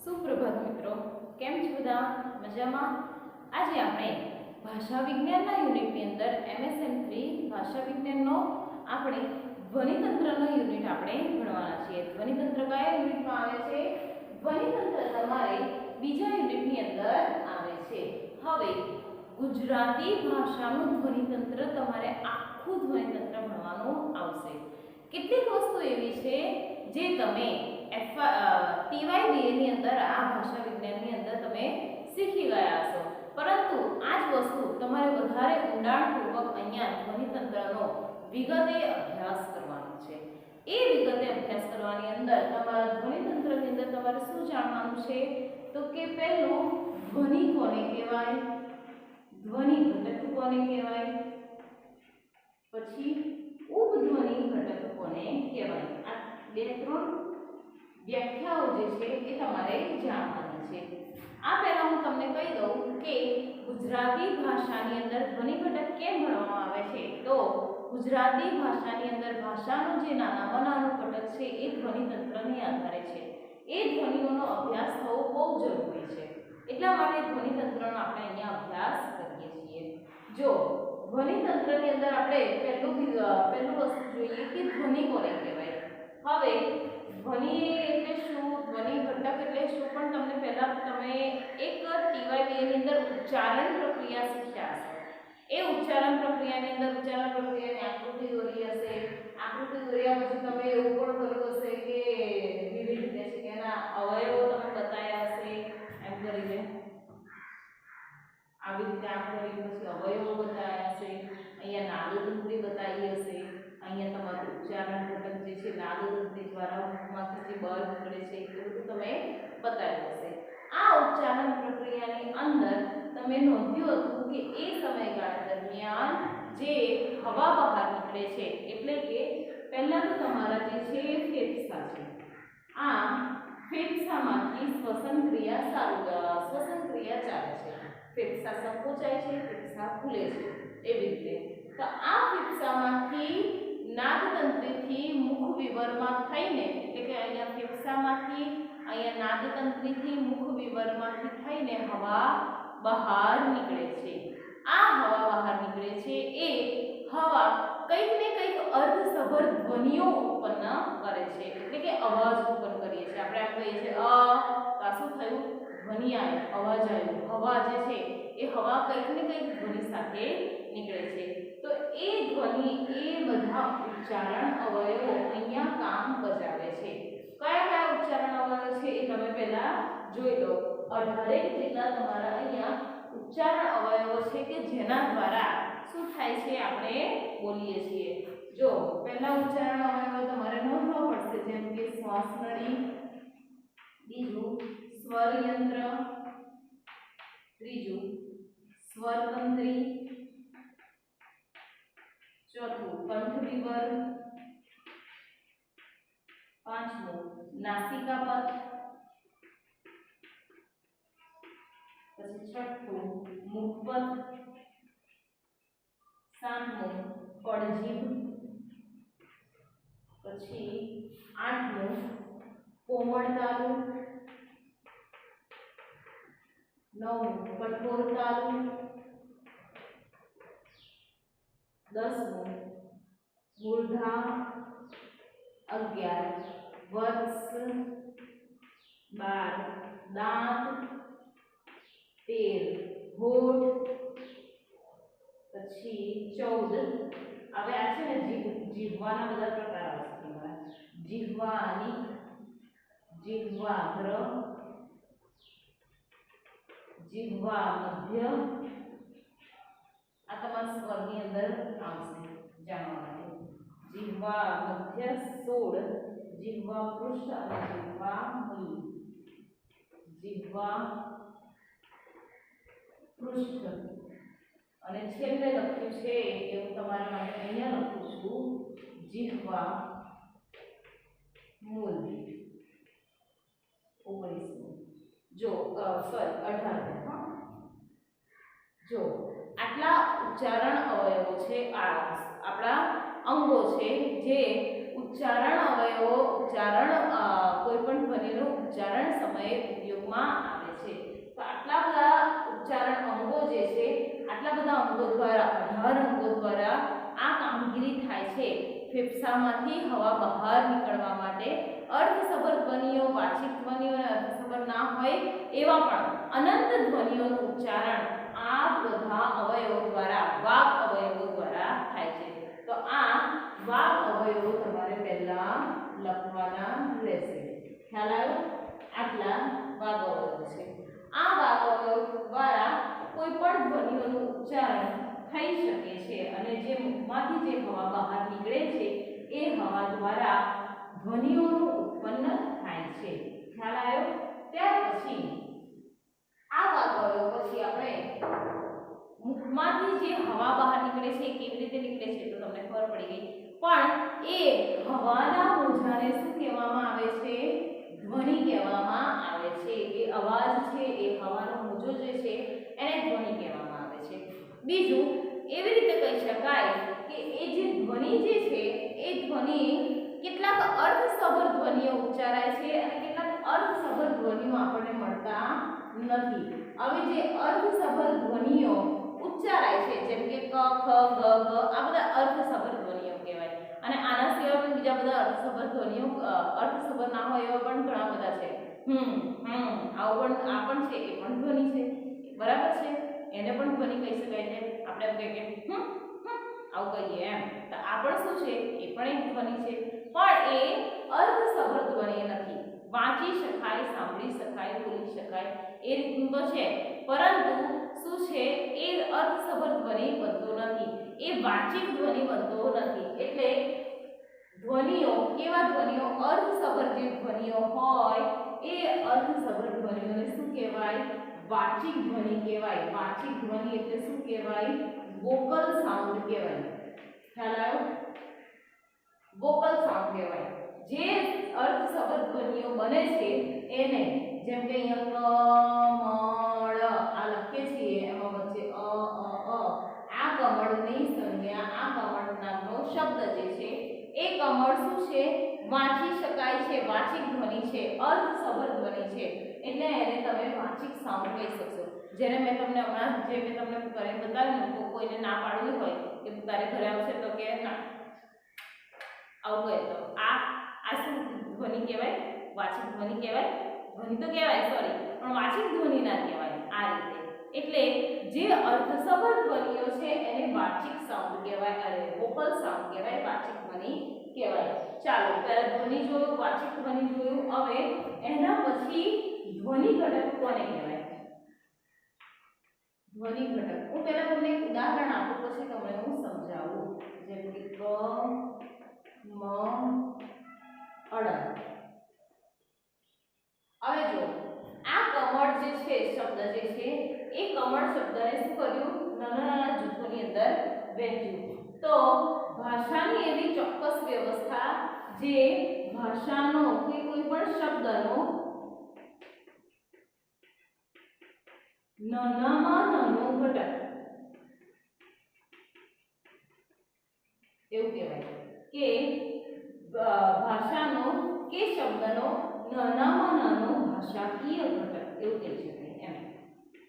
સુપ્રભાત મિત્રો, કેમ છો બધા? મજામાં? આજે આપણે ભાષા વિજ્ઞાનના યુનિટની અંદર MSM3 ભાષા વિજ્ઞાનનો આપણે ધ્વનિતંત્રનો યુનિટ આપણે ભણવાના છીએ. ધ્વનિતંત્ર કયા યુનિટમાં આવે છે? ધ્વનિતંત્ર તમારે બીજા યુનિટની અંદર આવે છે. હવે ગુજરાતી ભાષાનું ધ્વનિતંત્ર તમારે આખું ધ્વનિતંત્ર ભણવાનું આવશે. કેટલીક વસ્તુ એવી છે જે તમે TYBA ની અંદર આ ભાષા વિજ્ઞાનની અંદર તમે શીખી ગયા હશો, પરંતુ આ જ વસ્તુ તમારે વધારે ઊંડાણપૂર્વક અહીંયા ધ્વનિતંત્રનો વિગતે અભ્યાસ કરવાનો છે. એ વિગતે અભ્યાસ કરવાની અંદર તમારા ધ્વનિતંત્રની અંદર તમારે શું જાણવાનું છે? તો કે પહેલું ધ્વનિ કોને કહેવાય, ધ્વનિ ઘટક કોને કહેવાય, પછી ઉપધ્વનિ ઘટક કોને કહેવાય. આ બે ત્રણ વ્યાખ્યાઓ જે છે એ તમારે જાણવાની છે. આ પહેલા હું તમને કહી દઉં કે ગુજરાતી ભાષાની અંદર ધ્વનિ ઘટક કેમ ભણવામાં આવે છે. તો ગુજરાતી ભાષાની અંદર ભાષાનો જે નાનામાં નાનો ઘટક છે એ ધ્વનિતંત્રને આધારે છે. એ ધ્વનિઓનો અભ્યાસ થવો બહુ જરૂરી છે. એટલા માટે ધ્વનિતંત્રનો આપણે અહીંયા અભ્યાસ કરીએ છીએ. જો ધ્વનિતંત્રની અંદર આપણે પહેલું વસ્તુ જોઈએ કે ધ્વનિ કોને કહેવાય. હવે ધ્વનિ એટલે શું, ધ્વનિ ઘટક એટલે શું, પણ તમને પહેલા તમે એક TYBA ની અંદર ઉચ્ચારણ પ્રક્રિયા શીખ્યા હશો. એ ઉચ્ચારણ પ્રક્રિયાની અંદર ઉચ્ચારણ પ્રક્રિયાની આકૃતિ દોરી હશે. આકૃતિ દોર્યા પછી તમે એવું પણ કર્યું હશે કે વિવિધ રીતે છે કે એના અવયવો તમે બતાવ્યા હશે. એમ કરીને આવી રીતે આમ કરી પછી અવયવો બતાવ્યા હશે. અહીંયા નાદતંત્રી બતાવી હશે. અહીંયા તમારું ઉચ્ચારણ ઘટક જે છે નાદતંત્રી દ્વારા મુખમાંથી જે બળ નીકળે છે એ બધું તમે બતાવ્યું હશે. આ ઉચ્ચારણ પ્રક્રિયાની અંદર તમે નોંધ્યું હતું કે એ સમયગાળા દરમિયાન જે હવા બહાર નીકળે છે, એટલે કે પહેલા તો તમારા જે છે ફેફસા છે, આ ફેફસામાંથી શ્વસન ક્રિયા ચાલે છે. ફેફસા સંકોચાય છે, ફેફસા ખુલે છે. એવી રીતે તો આ ફેફસામાંથી નાદતંત્રીથી મુખ વિવરમાં થઈને, એટલે કે અહીંયા ફેફસામાંથી અહીંયા નાદતંત્રીથી મુખ વિવરમાંથી થઈને હવા બહાર નીકળે છે. આ હવા બહાર નીકળે છે એ હવા કંઈક ને કંઈક અર્ધસભર ધ્વનિઓ ઉત્પન્ન કરે છે, એટલે કે અવાજ ઉત્પન્ન કરીએ છીએ. આપણે એમ કહીએ છીએ તો શું થયું? ધ્વનિ આવ્યો, અવાજ આવ્યો. હવા જે છે એ હવા કંઈક ને કંઈક ધ્વનિ સાથે નીકળે છે. તો એ ધ્વનિ એ બધા ઉચ્ચારણ અવયવો અહીંયા કામ બજાવે છે. કયા કયા ઉચ્ચારણ અવયવો છે એ તમે પહેલા જોઈ લો. 18 જેટલા તમારા અહીંયા ઉચ્ચારણ અવયવો છે કે જેના દ્વારા શું થાય છે, આપણે બોલીએ છીએ. જો પહેલા ઉચ્ચારણ અવયવો તમારે નોંધવા પડશે, જેમ કે શ્વાસ નળી, બીજું સ્વર યંત્ર, ત્રીજું સ્વરતંત્રી, ચોથું કંઠ વિવર, પાંચમું નાસિકાપથ, પછી છઠ્ઠું મુખપથ, સાતમું કળજીભ, પછી આઠમું કોમળ તાલુ, નવમું કઠોર તાલુ, દસમું મૂર્ધા, 11 વત્સ, 12 દાંત, 13 હોઠ, પછી 14 હવે આ છે ને જીહવાના બધા પ્રકાર આવશે તમારા. જીહવાની, જીહ્વાગ્ર, જીહ્વા મધ્ય, આ તમારા સ્વરની અંદર આવશે જાણવા માટે. જીહ્વા મધ્ય 16, જીહ્વા પૃષ્ઠ અને જીહ્વા મૂલ. જીહ્વા પૃષ્ઠ અને છેલ્લે લખ્યું છે એવું તમારા માટે અહીંયા લખું છું, જીહ્વા મૂલ. 19 જો સોરી 18. જો આટલા ઉચ્ચારણ અવયવો છે, આપણા અંગો છે જે ઉચ્ચારણ અવયવો ઉચ્ચારણ કોઈ પણ ધ્વનિનું ઉચ્ચારણ સમયે ઉપયોગમાં આવે છે. તો આટલા બધા ઉચ્ચારણ અંગો જે છે, આટલા બધા અંગો દ્વારા 18 અંગો દ્વારા આ કામગીરી થાય છે. ફેફસામાંથી હવા બહાર નીકળવા માટે અર્થસભર ધ્વનિઓ, વાચિક ધ્વનિઓ અને અર્થસભર ના હોય એવા પણ અનંત ધ્વનિઓનું ઉચ્ચારણ આ બધા અવયવો દ્વારા, વાગ અવયવો દ્વારા થાય છે. તો આ વાગ અવયવો તમારે પહેલા લખવાના રહેશે. ખ્યાલ આવ્યો? આટલા વાગ અવયવો છે. આ વાગ અવયવો દ્વારા કોઈ પણ ધ્વનિઓનું ઉચ્ચારણ થઈ શકે છે અને જે મુખમાંથી જે હવા બહાર નીકળે છે એ હવા દ્વારા ધ્વનિઓનું ઉત્પન્ન થાય છે. ખ્યાલ આવ્યો? ત્યાર પછી આ વાગ અવયવો પછી આપણે મુખમાંથી જે હવા બહાર નીકળે છે એ કેવી રીતે નીકળે છે તો તમને ખબર પડી ગઈ. પણ એ હવાના મોજાને શું કહેવામાં આવે છે? ધ્વનિ કહેવામાં આવે છે. એ અવાજ છે, એ હવાનો મોજો જે છે એને ધ્વનિ કહેવામાં આવે છે. બીજું એવી રીતે કહી શકાય કે એ જે ધ્વનિ જે છે એ ધ્વનિ કેટલાક અર્થસભર ધ્વનિઓ ઉચ્ચારાય છે અને કેટલાક અર્થસભર ધ્વનિઓ આપણને મળતા નથી. હવે જે અર્થસભર ધ્વનિઓ ઉચ્ચારાય છે જેમ કે ક, ખ, ગ, ઘ, આ બધા અર્થસભર ધ્વનિઓ કહેવાય. અને આના સિવાય પણ બીજા બધા અર્થસભર ધ્વનિઓ, અર્થસભર ના હોય એવા પણ ઘણા બધા છે. આવું પણ આ પણ છે, એ પણ ધ્વનિ છે. બરાબર છે? એને પણ ધ્વનિ કહી શકાય છે. આપણે એમ કહીએ કે આવું કહીએ એમ, તો આ પણ શું છે? એ પણ એક ધ્વનિ છે. પણ એ અર્થસભર ધ્વનિ નથી. વાંચી શકાય, સાંભળી શકાય, બોલી શકાય એ રીતનું તો છે, પરંતુ શું છે? એ અર્થસભર ધ્વનિ બનતો નથી, એ વાચિક ધ્વનિ બનતો નથી. એટલે ધ્વનિઓ, કેવા ધ્વનિઓ? અર્થસભર જે ધ્વનિઓ હોય એ અર્થસભર ધ્વનિઓને શું કહેવાય? વાચિક ધ્વનિ કહેવાય. વાચિક ધ્વનિ એટલે શું કહેવાય? વોકલ સાઉન્ડ કહેવાય. ખ્યાલ આવ્યો? વોકલ સાઉન્ડ કહેવાય. જે અર્થસભર ધ્વનિઓ બને છે એને, જેમ કે અહીંયા કમળ આ લખીએ છીએ, એમાં વચ્ચે આ કમળની સંજ્ઞા, આ કમળ નામનો શબ્દ જે છે એ કમળ શું છે? વાંચી શકાય છે, વાચિક ધ્વનિ છે, અર્થસભર ધ્વનિ છે. એટલે એને તમે વાચિક સાઉન્ડ કહી શકશો. જેને મેં તમને હમણાં જે મેં તમને કરીને બતાવ્યું ને, કોઈને ના પાડવી હોય કે તારે ઘરે આવશે તો કે ના આવું કહે તો આ શું ધ્વનિ કહેવાય? વાચિક ધ્વનિ કહેવાય. ધ્વનિ તો કહેવાય, સોરી, પણ વાચિક ધ્વનિ ના કહેવાય. આ રીતે એટલે જે અર્થસભર ધ્વનિઓ છે એને વાચિક સાઉન્ડ કહેવાય, અરે વોકલ સાઉન્ડ કહેવાય, વાચિક ધ્વનિ કહેવાય. ચાલો પહેલા ધ્વનિ જોયું, વાચિક ધ્વનિ જોયું. હવે એના પછી ધ્વનિ ઘટક કોને કહેવાય? ધ્વનિ ઘટક હું પહેલા તમને એક ઉદાહરણ આપું, પછી તમને હું સમજાવું. જેમ કે ક, મ, અડ. હવે જો આ કમળ જે છે શબ્દ જે છે એ કમળ શબ્દને શું કર્યું? નાના નાના જૂથોની અંદર વહેંચ્યું. તો ભાષાની એવી ચોક્કસ વ્યવસ્થા જે ભાષાનો કે કોઈ પણ શબ્દનો નાનામાં નાનો ઘટક એવું કહેવાય કે ભાષાનો કે શબ્દનો નાનામાં નાનો ભાષાકીય ઘટક એવું કહી શકાય એમ.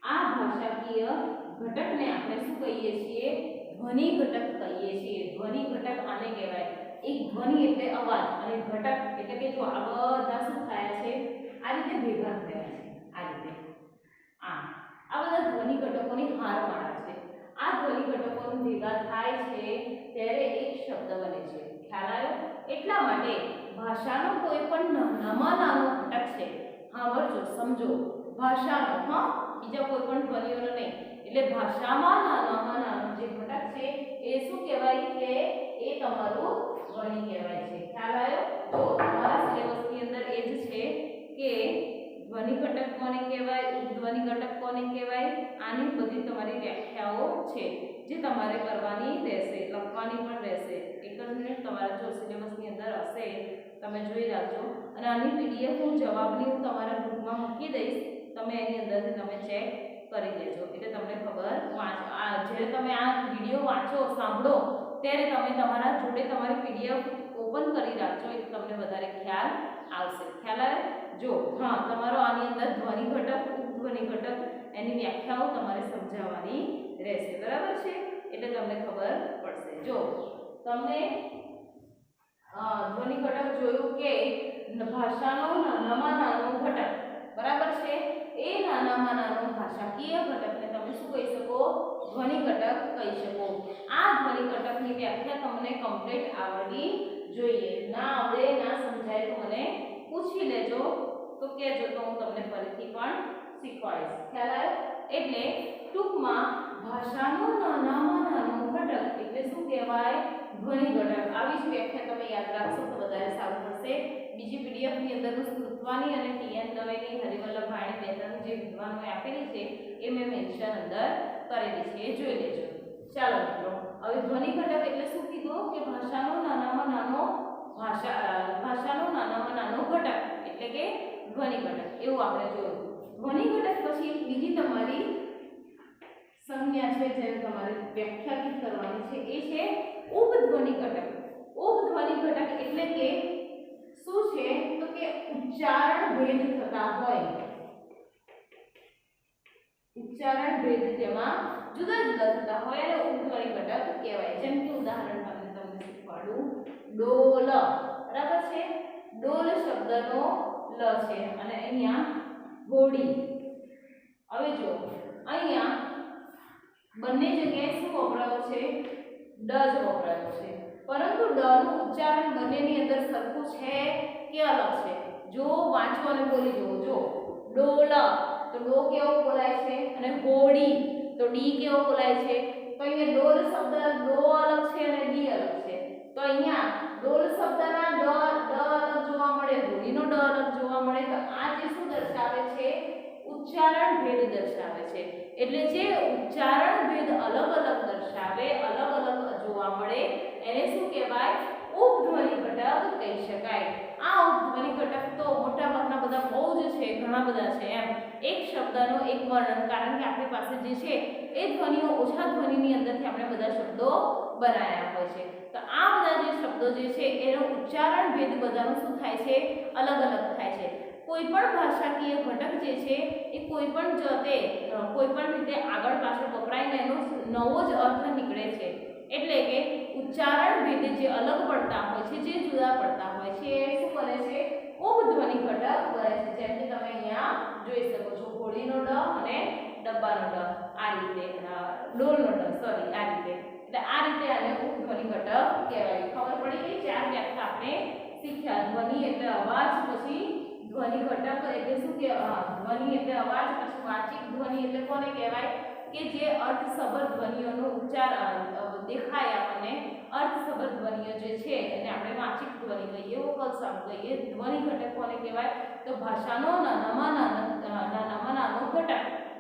આ ભાષાકીય ઘટકને આપણે શું કહીએ છીએ? ધ્વનિ ઘટક કહીએ છીએ. ધ્વનિ ઘટક આને કહેવાય. એક ધ્વનિ એટલે અવાજ અને ઘટક એટલે કે જો આ બધા શું થયા છે? આ રીતે ભેગા થયા છે. આ રીતે આ બધા ધ્વનિ ઘટકોની હારમાળા છે. આ ધ્વનિ ઘટકો ભેગા થાય છે ત્યારે એક શબ્દ બને છે. ખ્યાલ આવ્યો? એટલા માટે ભાષાનો કોઈ પણ નાનામાં નાનો ઘટક છે. હા વળજો, સમજો, ભાષાનો, બીજા કોઈ પણ ધ્વનિઓનો નહીં. એટલે ભાષામાં નાનામાં નાનો જે ઘટક છે એ શું કહેવાય? કે એ તમારું ધ્વનિ કહેવાય છે. ખ્યાલ આવ્યો? જો તમારા સિલેબસની અંદર એ જ છે કે ધ્વનિ ઘટક કોને કહેવાય, ઉપધ્વનિ ઘટક કોને કહેવાય, આની બધી તમારી વ્યાખ્યાઓ છે જે તમારે કરવાની રહેશે, લખવાની પણ રહેશે. એક જ મિનિટ, તમારા જો સિલેબસની અંદર હશે તમે જોઈ રાખજો. અને આની પીડીએફ હું જવાબની હું તમારા ગ્રુપમાં મૂકી દઈશ, તમે એની અંદરથી તમે ચેક કરી લેજો. એટલે તમને ખબર જ્યારે તમે આ વિડીયો વાંચો, સાંભળો ત્યારે તમે તમારા જોડે તમારી પીડીએફ ઓપન કરી રાખજો એટલે તમને વધારે ખ્યાલ આવશે. ખ્યાલ આવે? જો હા, તમારો આની અંદર ધ્વનિ ઘટક, ઉપધ્વનિ ઘટક એની વ્યાખ્યાઓ તમારે સમજાવવાની રહેશે. બરાબર છે? એટલે તમને ખબર પડશે. જો તમને ધ્વનિ ઘટક જોયું કે ભાષાનો નાનામાં નાનો ઘટક, બરાબર છે? એ નાનામાં નાનો ભાષાકીય ઘટકને તમે શું કહી શકો? ધ્વનિ ઘટક કહી શકો. આ ધ્વનિ ઘટકની વ્યાખ્યા તમને કમ્પ્લીટ આવડવી જોઈએ. ના આવડે, ના સમજાય તો મને પૂછી લેજો, તો કહેજો, તો હું તમને ફરીથી પણ શીખવાડીશ. ખ્યાલ આવ્યો? એટલે ટૂંકમાં ભાષાનો નાનામાં નાનો ઘટક એટલે શું કહેવાય? ધ્વનિ ઘટક. આવી જ વ્યાખ્યા તમે યાદ રાખશો તો વધારે સારું પડશે. બીજી પીડીએફ ની અંદર સ્મૃતવાની અને ટીએન દવેની, હરિવલ્લભાણી, બે ત્રણ જે વિદ્વાનોએ આપેલી છે એ મેં મેન્શન અંદર કરેલી છે, એ જોઈ લેજો. ચાલો મિત્રો, હવે ધ્વનિ ઘટક એટલે શું કીધું કે ભાષાનો નાનામાં નાનો ઘટક એટલે કે ધ્વનિ ઘટક, એવું આપણે જોયું. ધ્વનિ ઘટક પછી બીજી તમારી સંજ્ઞા છે જેને તમારે વ્યાખ્યાયિત કરવાની છે, એ છે ઉપધ્વનિ ઘટક. ઉપધ્વનિ ઘટક એટલે કે શું છે? તો કે ઉચ્ચારણ ભેદ થતા હોય, ઉચ્ચારણ ભેદ જેમાં જુદા જુદા થતા હોય અને ઉપધ્વનિ ઘટક કહેવાય. જેમ કે ઉદાહરણ તમને શીખવાડું, ડોલ. બરાબર છે? ડોલ શબ્દનો લ છે અને અહીંયા ઘોડી. હવે જો અહીંયા બંને જગ્યાએ શું વપરાયો છે? ડ જ વપરાયો છે, પરંતુ ડ નું ઉચ્ચારણ બંનેની અંદર સરખું છે કે અલગ છે? જો વાંચો અને બોલી જુઓ. જો ડોલ તો ડો કેવો બોલાય છે, અને ઘોડી તો ડી કેવો બોલાય છે? તો અહીંયા ડોલ શબ્દ ડો અલગ છે અને ડી અલગ છે. તો અહીંયા ડોલ શબ્દના ડ અલગ જોવા મળે, ઘોડીનો ડ અલગ જોવા મળે. તો આ જે શું દર્શાવે છે? ઉચ્ચારણ ભેદ દર્શાવે છે. એટલે જે ઉચ્ચારણ ભેદ અલગ અલગ દર્શાવે, અલગ અલગ જોવા મળે, એને શું કહેવાય? ઉપધ્વનિ ઘટક કહી શકાય. આ ઉપધ્વનિ ઘટક તો મોટા ભાગના બધા બહુ જ છે, ઘણા બધા છે એમ. એક શબ્દનો એક વર્ણન, કારણ કે આપણી પાસે જે છે એ ધ્વનિઓ ઓછા ધ્વનિની અંદરથી આપણે બધા શબ્દો બનાવ્યા હોય છે. તો આ બધા જે શબ્દો જે છે એનો ઉચ્ચારણ ભેદ બધાનો શું થાય છે? અલગ અલગ થાય છે. કોઈ પણ ભાષાકીય ઘટક જે છે એ કોઈ પણ જાતે કોઈ પણ રીતે આગળ પાછળ વપરાઈને એનો નવો જ અર્થ નીકળે છે. એટલે કે ઉચ્ચારણ ભેદ જે અલગ પડતા હોય છે, જે જુદા પડતા હોય છે, એ શું બને છે? ઉપધ્વનિ ઘટક બને છે. જેમ કે તમે અહીંયા જોઈ શકો છો, ઘોડીનો ડ અને ડબ્બાનો ડ, આ રીતે ડોલનો ડ, સોરી, આ રીતે. એટલે આ રીતે આને ઉપધ્વનિ ઘટક કહેવાય. ખબર પડી ગઈ? ચાર વ્યાખ્યા આપણે શીખ્યા. ધ્વનિ એટલે અવાજ, પછી ધ્વનિ ઘટક એટલે શું કે ધ્વનિ એટલે અવાજ, પછી વાચિક ધ્વનિ એટલે કોને કહેવાય? કે જે અર્થસભર ધ્વનિઓનો ઉચ્ચાર દેખાય આપણને, અર્થસભર ધ્વનિઓ જે છે એને આપણે વાચિક ધ્વનિ કહીએ, વોકલ સાઉન્ડ કહીએ. ધ્વનિ ઘટક કોને કહેવાય? તો ભાષાનો નાનામાં નાનો ઘટક,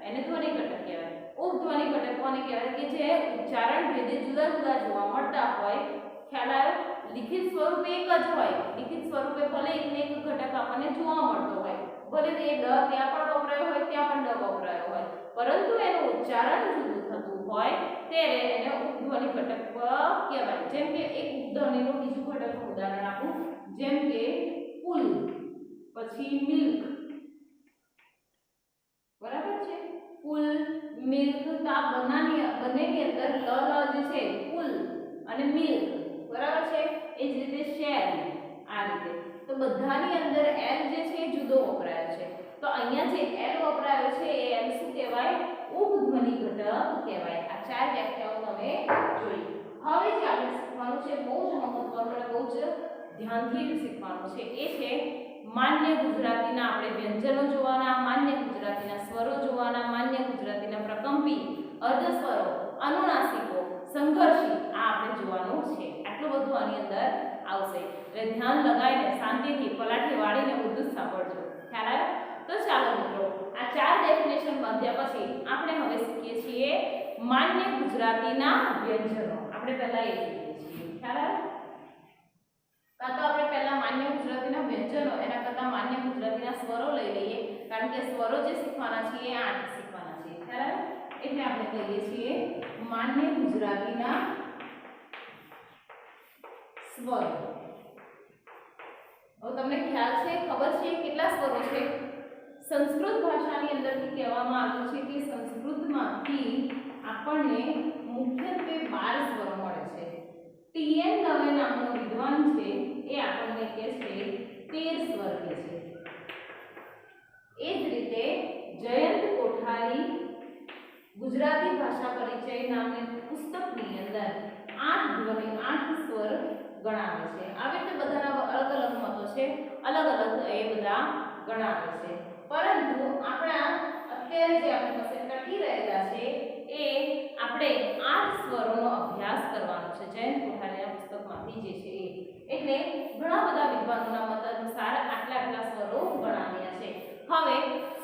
એને ધ્વનિ ઘટક કહેવાય. ઉપધ્વનિ ઘટક કોને કહેવાય? કે જે ઉચ્ચારણ ભેદે જુદા જુદા જોવા મળતા હોય. ખ્યાલ આવ્યો? લિખિત સ્વરૂપે એક જ હોય, લિખિત સ્વરૂપે ભલે એકને એક ઘટક આપણને જોવા મળતો હોય, ભલે તે ડ ત્યાં પણ વપરાયો હોય, ત્યાં પણ ડ વપરાયો હોય, પરંતુ એનું ઉચ્ચારણ જુદું થતું હોય ત્યારે એને ઉપધ્વનિ ઘટક કહેવાય. જેમ કે એક ઉપધ્વનિનું બીજું ઘટકનું ઉદાહરણ આપું, જેમ કે પુલ, પછી મિલ્ક. બરાબર છે? પુલ, મિલ્ક, તો આ બંનેની અંદર લ જે છે પુલ અને મિલ્ક, બરાબર છે? એ જ રીતે શેર, આ રીતે. તો બધાની અંદર એલ જે છે એ જુદો વપરાયો છે. તો અહીંયા જે એલ વપરાયો છે એ એલ શું કહેવાય? ઉપધ્વનિ ઘટક કહેવાય. આ ચાર વ્યાખ્યાઓ તમે જોઈ. હવે જે આપણે શીખવાનું છે, બહુ જ મહત્વનું અને બહુ જ ધ્યાનથી શીખવાનું છે, એ છે માન્ય ગુજરાતીના આપણે વ્યંજનો જોવાના, માન્ય ગુજરાતીના સ્વરો જોવાના, માન્ય ગુજરાતીના પ્રકંપી, અર્ધસ્વરો, અનુનાસિકો, સંઘર્ષી, આ આપણે જોવાનું છે. આટલું બધું આની અંદર આવશે. એટલે ધ્યાન લગાવીને શાંતિથી પલાઠી વાળીને બધું જ સાંભળજો. ખ્યાલ આવ્યો? તો ચાલો મિત્રો, આ ચાર ડેફિનેશન બાંધ્યા પછી આપણે હવે શીખીએ છીએ માન્ય ગુજરાતીના વ્યંજનો. આપણે પહેલા એ શીખીએ છીએ. ખ્યાલ આવ્યો? કાં તો આપણે પહેલા માન્ય ગુજરાતીના વ્યંજનો, એના કરતાં માન્ય ગુજરાતીના સ્વરો લઈ લઈએ, કારણ કે સ્વરો જે શીખવાના છીએ એ 8 શીખવાના છીએ. ખ્યાલ આવ્યો? એટલે આપણે કહીએ છીએ માન્ય ગુજરાતીના સ્વરો. હવે તમને ખ્યાલ છે, ખબર છે કેટલા સ્વરો છે? સંસ્કૃત ભાષાની અંદરથી કહેવામાં આવ્યું છે કે સંસ્કૃતમાંથી આપણને મુખ્યત્વે 12 સ્વરો મળે છે. ટી.એન. દવે નામનો વિદ્વાન છે એ આપણને કહે છે 13 સ્વર કહે છે. એ જ રીતે જયંત કોઠારી ગુજરાતી ભાષા પરિચય નામની પુસ્તકની અંદર 8 સ્વર ગણાવે છે. આવી રીતે બધાના અલગ અલગ મતો છે, અલગ અલગ એ બધા ગણાવે છે. પરંતુ આપણા અત્યારે જે આપણી પાસે ટકી રહેલા છે એ આપણે 8 સ્વરોનો અભ્યાસ કરવાનો છે. જયંત કોઠારીના પુસ્તકમાંથી જે છે એટલે ઘણા બધા વિદ્વાનોના મત અનુસાર આટલા સ્વરો ગણાવ્યા છે. હવે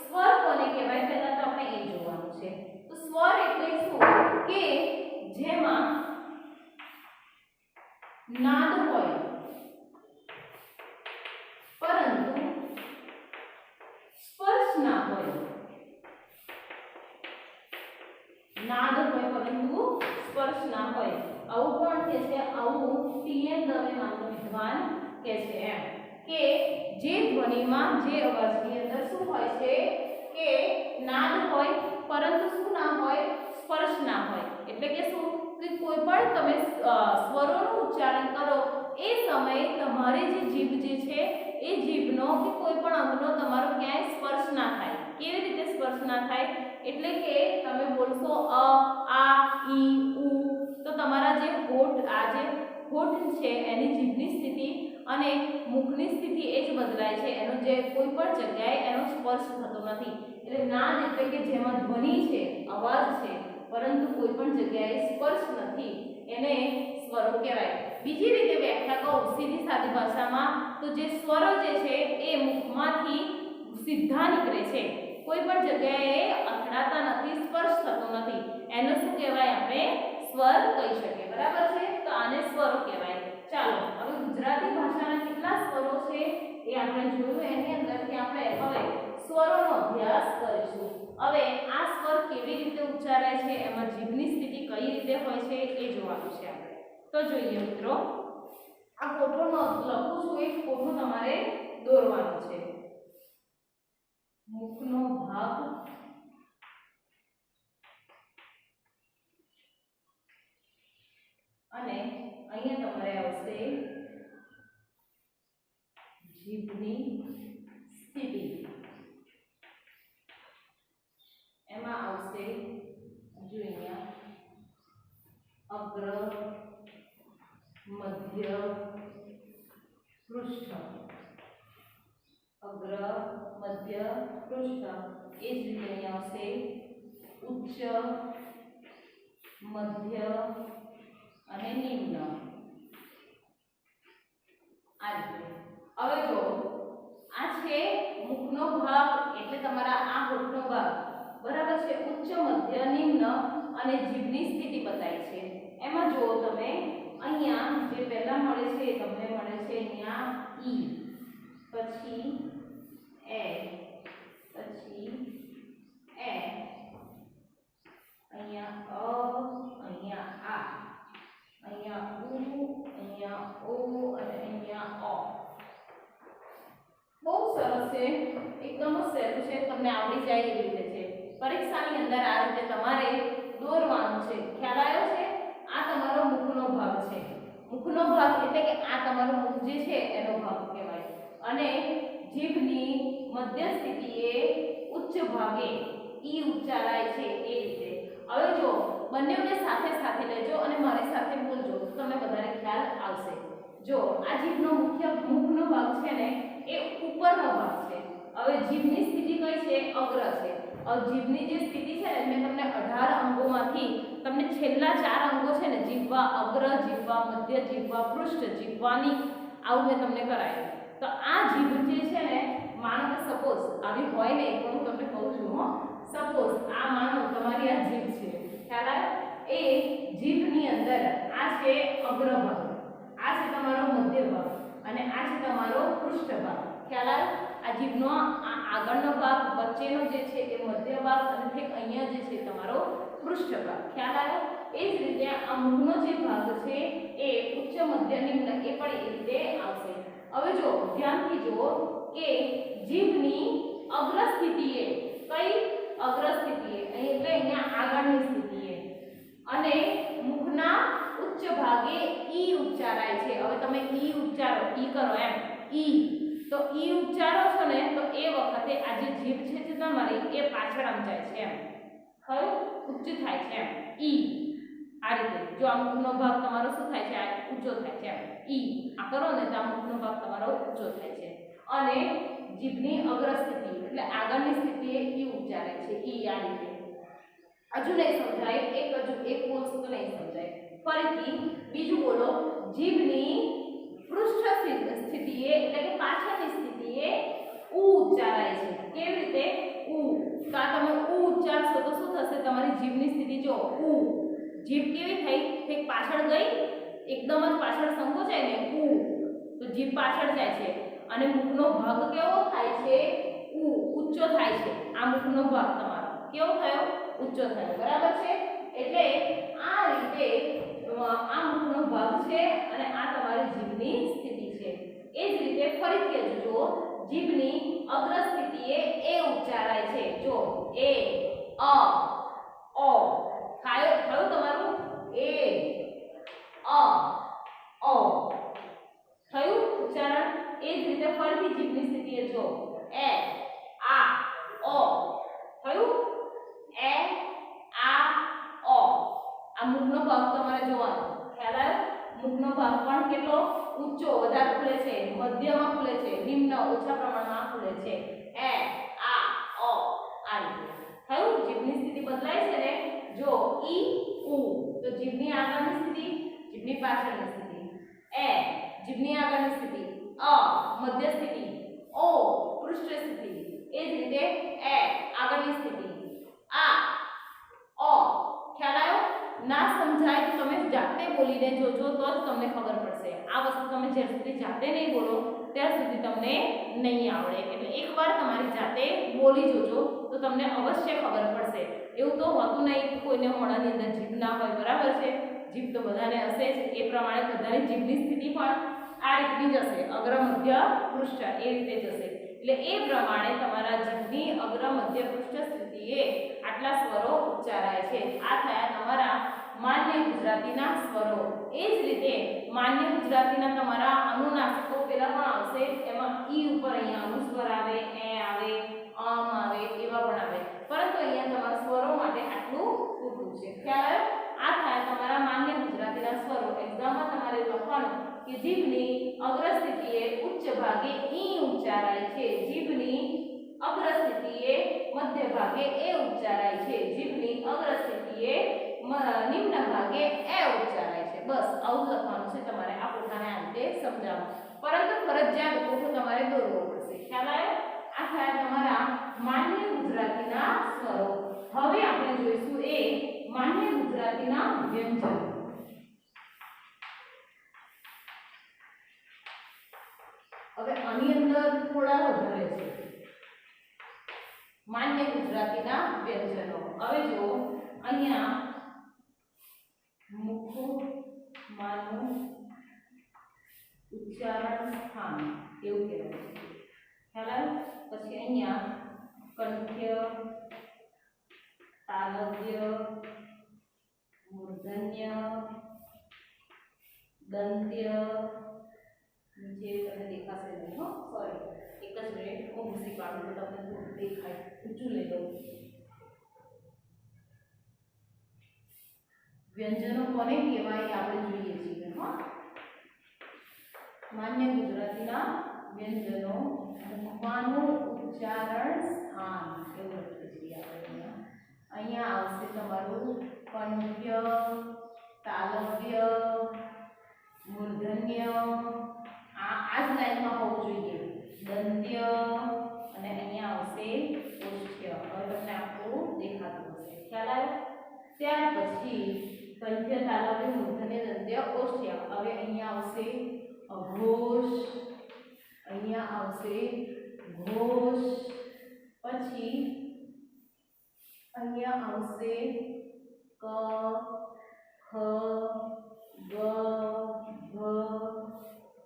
સ્વર કોને કહેવાય પહેલા તો આપણે એ જોવાનું છે. તો સ્વર એટલે શું કે જેમાં નાદ હોય પરંતુ સ્પર્શ ના હોય. નાદ હોય પરંતુ સ્પર્શ ના હોય. આવું કોણ કહે છે? આવું ટી.એન. દવે નામનો વિદ્વાન કહે છે એમ કે જે ધ્વનિમાં જે અવાજની અંદર શું હોય છે કે નાદ હોય પરંતુ શું ના હોય? સ્પર્શ ના હોય. એટલે કે શું કે કોઈ પણ તમે સ્વરોનું ઉચ્ચારણ કરો એ સમયે તમારી જે જીભ જે છે એ જીભનો કે કોઈ પણ અંગનો તમારો ક્યાંય સ્પર્શ ના થાય. કેવી રીતે સ્પર્શ ના થાય? એટલે કે તમે બોલશો અ, આ, ઈ, ઉ તો તમારા જે હોઠ છે એની જીભની સ્થિતિ અને મુખની સ્થિતિ એ જ બદલાય છે. એનો જે કોઈ પણ જગ્યાએ એનો સ્પર્શ થતો નથી. એટલે નાદ એટલે કે જેમાં ધ્વનિ છે, અવાજ છે પરંતુ કોઈ પણ જગ્યાએ સ્પર્શ નથી, એને સ્વરો કહેવાય. બીજી રીતે વ્યાખ્યા કહું સીધી સાદી ભાષામાં તો જે સ્વરો જે છે એ મુખમાંથી સીધા નીકળે છે, કોઈ પણ જગ્યાએ અથડાતા નથી, સ્પર્શ થતો નથી. એનો શું કહેવાય? આપણે સ્વર કહી શકીએ. બરાબર છે? તો આને સ્વરો કહેવાય. ચાલો હવે ગુજરાતી ભાષાના કેટલા સ્વરો છે એ આપણે જોયું. એની અંદરથી આપણે હવે સ્વરોનો અભ્યાસ કરીશું. હવે આ સ્વર કેવી રીતે ઉચ્ચારાય છે, એમાં જીભની સ્થિતિ કઈ રીતે હોય છે એ જોવાનું છે આપણે. તો જોઈએ મિત્રો, આ કોઠોનો લખું છું, એક કોઠો તમારે દોરવાનો છે. મુખનો ભાગ અને અહીંયા તમારે આવશે જીભની સ્થિતિ. એમાં આવશે જો અહીંયા અગ્ર, મધ્ય, પૃષ્ઠ. અગ્ર, મધ્ય, પૃષ્ઠ. એ જ રીતે અહીંયા આવશે ઉચ્ચ, મધ્ય અને નિમ્ન. આ રીતે. હવે જો આ છે મુખનો ભાગ એટલે તમારા આ હોઠનો ભાગ. બરાબર છે? ઉચ્ચ, મધ્ય, નિમ્ન અને જીભની સ્થિતિ બતાય છે. એમાં જો તમે અહીંયા જે પહેલા મળે છે તમને મળે છે અહીંયા ઈ, પછી એ, પછી એ, અહીંયા અ, અહીંયા આ, અહીંયા ઉ, અહીંયા ઓ અને અહીંયા અ. બહુ સરસ છે, એકદમ જ સહેલું છે, તમને આવડી જાય એવી રીતે છે. પરીક્ષાની અંદર આ રીતે તમારે દોરવાનું છે. ખ્યાલ આવ્યો છે? આ તમારો મુખનો ભાગ છે. મુખનો ભાગ એટલે કે આ તમારો મુખ જે છે એનો ભાગ કહેવાય. અને જીભની મધ્ય સ્થિતિએ ઉચ્ચ ભાગે ઈ ઉચ્ચારાય છે એ રીતે. હવે જો બંનેને સાથે સાથે લેજો અને મારી સાથે બોલજો તો તમને વધારે ખ્યાલ આવશે. જો આ જીભનો મુખનો ભાગ છે ને એ ઉપરનો ભાગ છે. હવે જીભની સ્થિતિ કઈ છે? અગ્ર છે. હવે જીભની જે સ્થિતિ છે ને મેં તમને 18 અંગોમાંથી તમને છેલ્લા 4 અંગો છે ને જીહ્વા અગ્ર, જીહ્વા મધ્ય, જીહ્વા પૃષ્ઠ, જીહ્વાની આવું મેં તમને કરાવ્યું. તો આ જીભ જે છે ને માનો કે સપોઝ આવી હોય ને તો હું તમને કહું છું હો. સપોઝ આ માનો તમારી આ જીભ છે. ખ્યાલ આવે? એ જીભની અંદર આ છે અગ્ર ભાગ, આ છે તમારો મધ્ય ભાગ અને આ છે તમારો પૃષ્ઠ ભાગ. ખ્યાલ આવે? આ જીભનો આ આગળનો ભાગ, વચ્ચેનો જે છે એ મધ્ય ભાગ અને ઠીક અહીંયા જે છે તમારો પૃષ્ઠ ભાગ. ખ્યાલ આવે? એ જ રીતે આ મુખનો જે ભાગ છે એ ઉચ્ચ, મધ્ય, નિમ્ન એ પણ એ રીતે આવશે. હવે જો ધ્યાનથી જુઓ કે જીભની અગ્ર સ્થિતિએ, કઈ અગ્ર સ્થિતિએ, અહીં એટલે અહીંયા આગળની સ્થિતિએ, અને મુખના ઉચ્ચ ભાગે ઈ ઉચ્ચારાય છે. હવે તમે ઈ ઉચ્ચારો, ઈ કરો એમ, ઈ તો ઈ ઉચ્ચારો છો ને તો એ વખતે આ જે જીભ છે તે તમારી એ પાછળ આમ જાય છે એમ, કયું ઉચ્ચ થાય છે એમ, ઈ. આ રીતે જો આ મુખનો ભાગ તમારો શું થાય છે, આ ઊંચો થાય છે એમ, ઈ. આ કરો ને તો આ મુખનો ભાગ તમારો ઊંચો થાય છે. અને જીભની અગ્ર સ્થિતિ એટલે આગળની સ્થિતિએ ઈ ઉચ્ચારાય છે, ઈ. આ રીતે હજુ નહીં સમજાય, એક બોલશો તો નહીં સમજાય. ફરીથી બીજું બોલો. જીભની પૃષ્ઠ સ્થિતિએ એટલે કે પાછળની સ્થિતિએ ઉ ઉચ્ચારાય છે. કેવી રીતે? ઉ. તો આ તમે ઉ ઉચ્ચારશો તો શું થશે? તમારી જીભની સ્થિતિ જો ઉ, જીભ કેવી થઈ? એક પાછળ ગઈ, એકદમ જ પાછળ સંકોચાય ને ઉ, તો જીભ પાછળ જાય છે. અને મુખનો ભાગ કેવો થાય છે? ઉ, ઊંચો થાય છે. આ મુખનો ભાગ તમારો કેવો થયો? ઊંચો થયો. બરાબર છે? એટલે આ રીતે આ મુખનો ભાગ છે અને આ તમારી જીભની સ્થિતિ છે. એ જ રીતે ફરીથી હજુ જુઓ. જીભની અગ્ર સ્થિતિએ એ ઉચ્ચારાય છે. જો એ, અ, ઓ થયું તમારું એ, અ, ઓ થયું ઉચ્ચારણ. એ જ રીતે ફરીથી જીભની સ્થિતિએ જો એ, આ, ઓ થયું એ, આ, ઓ. આ મુખનો ભાગ તમારે જોવાનો. ખ્યાલ આવ્યો? મુખનો ભાગ પણ કેટલો ઊંચો વધારે ખુલે છે, મધ્યમાં ખુલે છે, નિમ્ન ઓછા પ્રમાણમાં ખુલે છે. એ, આ, ઓ. આ રીતે થયું. જીભની સ્થિતિ બદલાય છે ને. જો ઈ, ઉ તો જીભની આગળની સ્થિતિ, જીભની પાછળની સ્થિતિ. એ જીભની આગળની સ્થિતિ, અ મધ્ય સ્થિતિ, ઓ પૃષ્ઠ સ્થિતિ. એ જ રીતે એ આગળની સ્થિતિ, આ, ઓ. ખ્યાલ આવ્યો? ના સમજાય તો તમે જાતે બોલીને જોજો તો જ તમને ખબર પડશે. આ વસ્તુ તમે જ્યાં સુધી જાતે નહીં બોલો ત્યાં સુધી તમને નહીં આવડે. એટલે એકવાર તમારી જાતે બોલી જોજો તો તમને અવશ્ય ખબર પડશે. એવું તો હોતું નહીં કે કોઈને મોઢાની અંદર જીભ ના હોય. બરાબર છે? જીભ તો બધાને હશે જ. એ પ્રમાણે બધાની જીભની સ્થિતિ પણ આ રીતની જ હશે, અગ્ર મધ્ય પૃષ્ઠ એ રીતે જશે. એટલે એ પ્રમાણે તમારા જીભની અગ્ર મધ્ય પૃષ્ઠ સ્થિતિએ આટલા સ્વરો ઉચ્ચારાય છે. આ થયા તમારા માન્ય ગુજરાતીના સ્વરો. એ જ રીતે માન્ય ગુજરાતીના તમારા અનુનાસિકો પેલા પણ આવશે. એમાં ઈ ઉપર અહીંયા અનુસ્વર આવે, એ આવે, આવે, એવા પણ આવે. પરંતુ અહીંયા તમારા સ્વરો માટે આટલું પૂરતું છે. ખ્યાલ આવ્યો? આ થાય તમારા માન્ય ગુજરાતીના સ્વરો. એક્ઝામમાં તમારે લખવાનું કે જીભની અગ્ર સ્થિતિએ ઉચ્ચ ભાગે ઈ ઉચ્ચારાય છે, જીભની અગ્ર સ્થિતિએ મધ્ય ભાગે એ ઉચ્ચારાય છે, જીભની અગ્ર સ્થિતિએ નિમ્ન ભાગે એ ઉચ્ચારાય છે. બસ આવું લખવાનું છે તમારે. આ પોતાને આ રીતે સમજાવો. પરંતુ ફરજિયાત કોઠો તમારે દોરવો પડશે. ખ્યાલ આવ્યો? આ થયા તમારા માન્ય ગુજરાતીના સ્વરો. હવે આપણે જોઈશું એ માન્ય ગુજરાતીના વ્યંજનો. હવે આની અંદર થોડા વધારે છે માન્ય ગુજરાતીના વ્યંજનો. હવે જો અહીંયા મુખમાનું ઉચ્ચારણ સ્થાન એવું કહેવાય છે. ખ્યાલ આવ્યો? પછી અહીંયા કંઠ્ય, તાલવ્ય, મૂર્ધન્ય, દંત્ય, જે તમને દેખાશે નહીં. હો સોરી, એક જ મિનિટ હું ભૂસી કાઢું તો તમને થોડું દેખાય. ઊંચું લઈ લઉં. વ્યંજનો કોને કહેવાય આપણે જોઈએ છીએ. હા, માન્ય ગુજરાતીના વ્યંજનો મુખમાનું ઉચ્ચારણ સ્થાન એવું લખીએ છીએ આપણે. અહીંયા આવશે તમારું કંઠ્ય, તાલવ્ય, મૂર્ધન્ય. આ જ લાઈનમાં હોવું જોઈએ. દંત્ય અને અહીંયા આવશે ઓષ્ઠ્ય. હવે તમને આખું દેખાતું હશે. ખ્યાલ આવ્યો? ત્યાર પછી કંઠ્ય, તાલવ્ય, મૂર્ધન્ય, દંત્ય, ઓષ્ઠ્ય. હવે અહીંયા આવશે અઘોષ, અહીંયા આવશે ઘોષ, પછી અહીંયા આવશે ક, ખ, ગ, ઘ,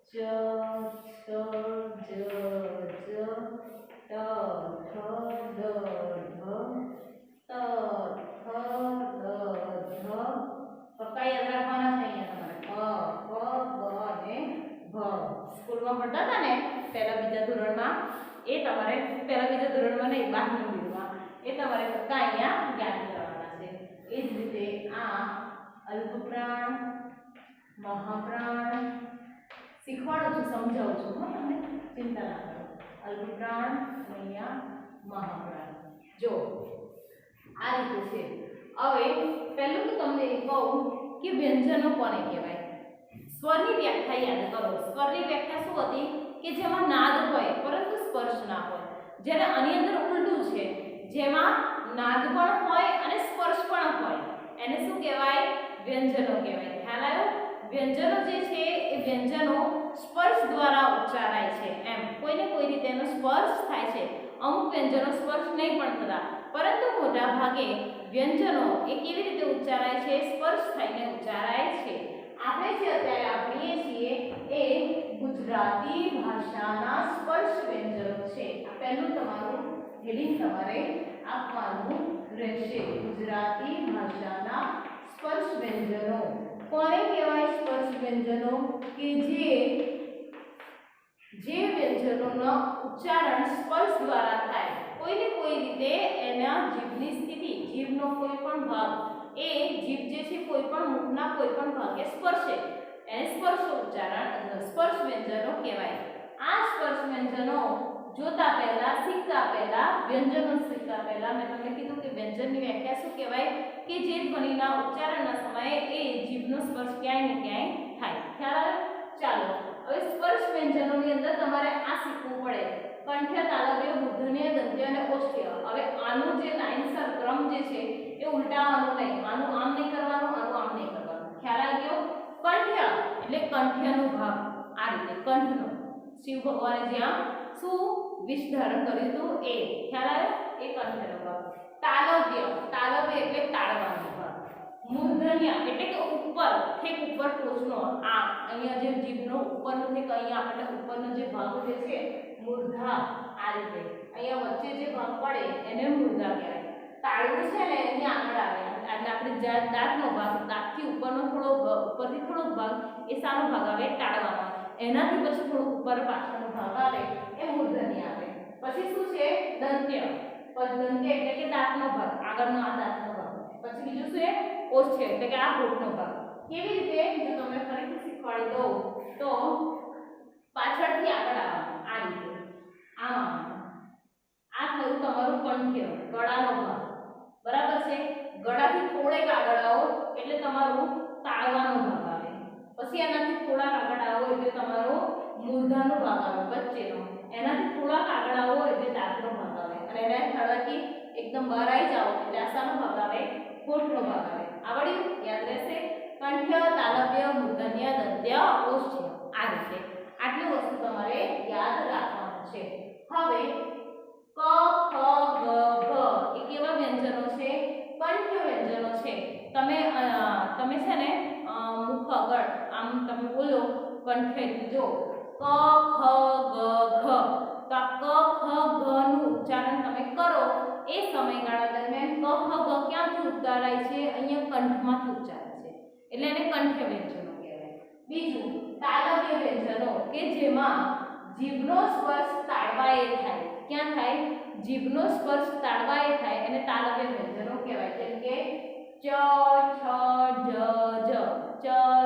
ચ, છ, ચ જ ટ ઠ ડ ઢ ત થ દ ધ પક્કા યાદ રાખવાના છે અહીંયા તમારે પ ફ બ અને ભ સ્કૂલમાં ભણતા હતા ને પહેલા બીજા ધોરણમાં એ તમારે પહેલા બીજા ધોરણમાં નહીં 12મું ધોરણમાં એ તમારે પક્કા અહીંયા યાદ કરવાના છે એ જ રીતે આ અલ્પપ્રાણ મહાપ્રાણ શીખવાડું છું સમજાવું છું હો તમને ચિંતા ના કરો અલ્પપ્રાણ અહીંયા મહાપ્રાણ જો આ રીતે છે હવે પહેલું તો તમને એ કહું કે વ્યંજનો કોને કહેવાય સ્વરની વ્યાખ્યા યાદ કરો સ્વરની વ્યાખ્યા શું હતી કે જેમાં નાદ હોય પરંતુ સ્પર્શ ના હોય જ્યારે આની અંદર ઉલટું છે જેમાં નાદ પણ હોય અને સ્પર્શ પણ હોય એને શું કહેવાય વ્યંજનો કહેવાય ખ્યાલ આવ્યો વ્યંજનો જે છે એ વ્યંજનો સ્પર્શ દ્વારા ઉચ્ચારાય છે એમ કોઈને કોઈ રીતે એનો સ્પર્શ થાય છે અમુક વ્યંજનો સ્પર્શ નહીં પણ થતા પરંતુ મોટા ભાગે વ્યંજનો એ કેવી રીતે ઉચ્ચારાય છે સ્પર્શ થઈને ઉચ્ચારાય છે આપણે જે અત્યારે આપીએ છીએ એ ગુજરાતી ભાષાના સ્પર્શ વ્યંજનો છે આ પહેલું તમારું હેડિંગ તમારે આપવાનું રહેશે ગુજરાતી ભાષાના સ્પર્શ વ્યંજનો કોને કહેવાય સ્પર્શ વ્યંજનો કે જે વ્યંજનોનો ઉચ્ચારણ સ્પર્શ દ્વારા થાય કોઈને કોઈ રીતે એના જીભની સ્થિતિ જીભનો કોઈ પણ ભાગ એ જીભ જે છે કોઈ પણ મુખના કોઈ પણ ભાગે સ્પર્શે એને સ્પર્શ ઉચ્ચારણ સ્પર્શ વ્યંજનો કહેવાય આ સ્પર્શ વ્યંજનો જોતા પહેલા શીખતા પહેલા વ્યંજનો શીખતા પહેલા મેં તમને કીધું કે વ્યંજનની વ્યાખ્યા શું કહેવાય કે જે ધ્વનિના ઉચ્ચારણના સમયે એ જીભનો સ્પર્શ ક્યાંય ને ક્યાંય થાય ખ્યાલ આવે ચાલો હવે સ્પર્શ વ્યંજનોની અંદર તમારે આ શીખવું પડે કંઠ્ય તાલવ્ય મૂર્ધન્ય દંત્ય અને ઓષ્ઠ્ય હવે આનું જે લાઇનસર ક્રમ જે છે એ ઉલટાવવાનું નહીં આનું આમ નહીં કરવાનું આનું આમ નહીં કરવાનું ખ્યાલ આવી ગયો કંઠ્ય એટલે કંઠ્યનો ભાગ આ રીતે કંઠનો શિવ ભગવાને જ્યાં શું વિષ ધારણ કર્યું હતું એ ખ્યાલ આવ્યો એ કંઠનો ભાગ તાલવ્ય એટલે તાળવાનો ભાગ મૂર્ધન્ય એટલે કે ઉપર ઠેક ઉપર ટોચનો આ અહીંયા જે જીભનો ઉપરનો ઠેક અહીંયા આપણે ઉપરનો જે ભાગ જે છે મૂર્ધા આ રીતે અહીંયા વચ્ચે જે ભાગ પડે એને મૂર્ધા કહેવાય તાળવું છે ને એની આગળ આવે એટલે આપણે દાંતનો ભાગ દાંતથી ઉપરનો થોડો ઉપરથી થોડો ભાગ એ સાનો ભાગ આવે તાળવાનો એનાથી પછી થોડો ઉપર પાછળનો ભાગ આવે એ મૂર્ધન્ય આવે પછી શું છે દંત્ય દંત્ય એટલે કે દાંતનો ભાગ આગળનો આ દાંતનો ભાગ પછી બીજું શું છે ઓષ્ઠ્ય એટલે કે આ હોઠનો ભાગ કેવી રીતે જો તમને ફરીથી શીખવાડી દઉં તો પાછળથી આગળ આવવાનું આ રીતે આમ આ થયું તમારું કંઠ્ય ગળાનો ભાગ બરાબર છે ગળાથી થોડેક આગળ આવો એટલે તમારું તાળવાનો ભાગ આવે પછી એનાથી થોડાક આગળ આવો એટલે તમારો મૂર્ધાનો ભાગ આવે વચ્ચેનો એનાથી થોડાક આગળ આવો એટલે દાંતનો ભાગ આવે અને એના થળાથી એકદમ બહાર આવી જાઓ એટલે આસાનો ભાગ આવે હોઠનો ભાગ આવે આવડ્યું યાદ રહેશે કંઠ્ય તાલવ્ય મૂર્ધન્ય દંત્ય ઓષ્ઠ્ય આ રીતે આટલી વસ્તુ તમારે યાદ રાખવાનું છે હવે ક ખ ગ ઘ એ કેવા વ્યંજનો છે કંઠ્ય વ્યંજનો છે તમે છે ને મુખ આગળ આમ તમે બોલો કંઠ્ય જો ક ખ ગ ઘ તો ક ખ ગ નું ઉચ્ચારણ તમે કરો એ સમયગાળા દરમિયાન ક ખ ગ ક્યાંથી ઉચ્ચારાય છે અહીંયા કંઠમાંથી ઉચ્ચારાય છે એટલે એને કંઠ્ય વ્યંજનો કહેવાય બીજું તાલવ્ય વ્યંજનો કે જેમાં જીભનો સ્પર્શ તાળવાએ થાય ક્યાં થાય જીભનો સ્પર્શ તાળવાએ થાય એને તાલવ્ય વ્યંજનો કહેવાય જેમ કે ચ છ જ જ ચ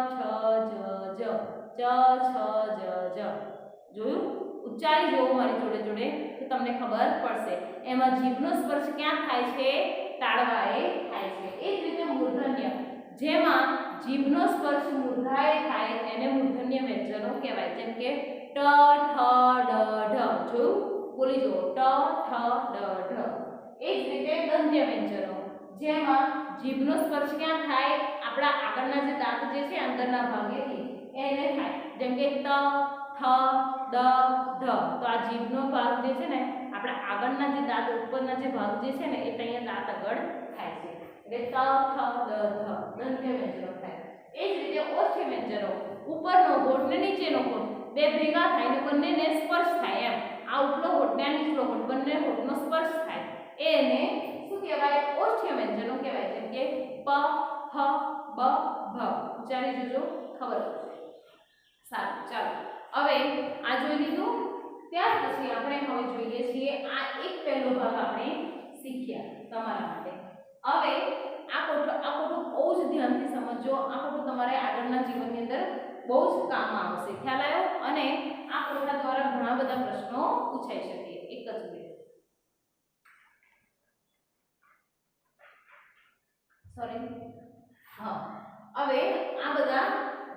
છ જ જ ચ છ જ જ જોયું ઉચ્ચારી જોવો મારી જોડે જોડે તો તમને ખબર પડશે એમાં જીભનો સ્પર્શ ક્યાં થાય છે તાળવાએ થાય છે એ જ રીતે મૂર્ધન્ય જેમાં જીભનો સ્પર્શ મૂર્ધાએ થાય એને મૂર્ધન્ય વ્યંજનો કહેવાય જેમ કે ટ ઠ ડ ઢ જોયું બોલી જુઓ ટ ઠ ડ ઢ એ જ રીતે દંત્ય વ્યંજનો જેમાં જીભનો સ્પર્શ ક્યાં થાય આપણા આગળના જે દાંત જે છે અંદરના ભાગેથી એને થાય જેમ કે ત થ દ ધ તો આ જીભનો ભાગ જે છે ને આપણા આગળના જે દાંત ઉપરના જે ભાગ જે છે ને એ અહીંયા દાંત આગળ થાય છે એટલે ત થ દ ધ દંત્ય વ્યંજનો થાય એ જ રીતે ઓષ્ઠ્ય વ્યંજનો ઉપરનો હોઠ ને નીચેનો હોઠ બે ભેગા થાય ને બંનેને સ્પર્શ થાય એમ આ ઉપલો હોઠ ને નીચલો હોઠ બંને હોઠનો સ્પર્શ થાય એને શું કહેવાય ઓષ્ઠ્ય વ્યંજનો કહેવાય જેમ કે પ હ બ ભ ઉચ્ચારી જોજો ખબર સારું ચાલો હવે આ જોઈ લીધું ત્યાર પછી આપણે હવે જોઈએ છીએ આ એક પહેલો ભાગ આપણે શીખ્યા તમારા માટે હવે આ કોઠો બહુ જ ધ્યાનથી સમજો આ કોઠો તમારે આગળના જીવનની અંદર બહુ જ કામ આવશે ખ્યાલ આવ્યો અને આ કોઠા દ્વારા ઘણા બધા પ્રશ્નો પૂછાઈ શકે એક જ મિનિટ સોરી હા હવે આ બધા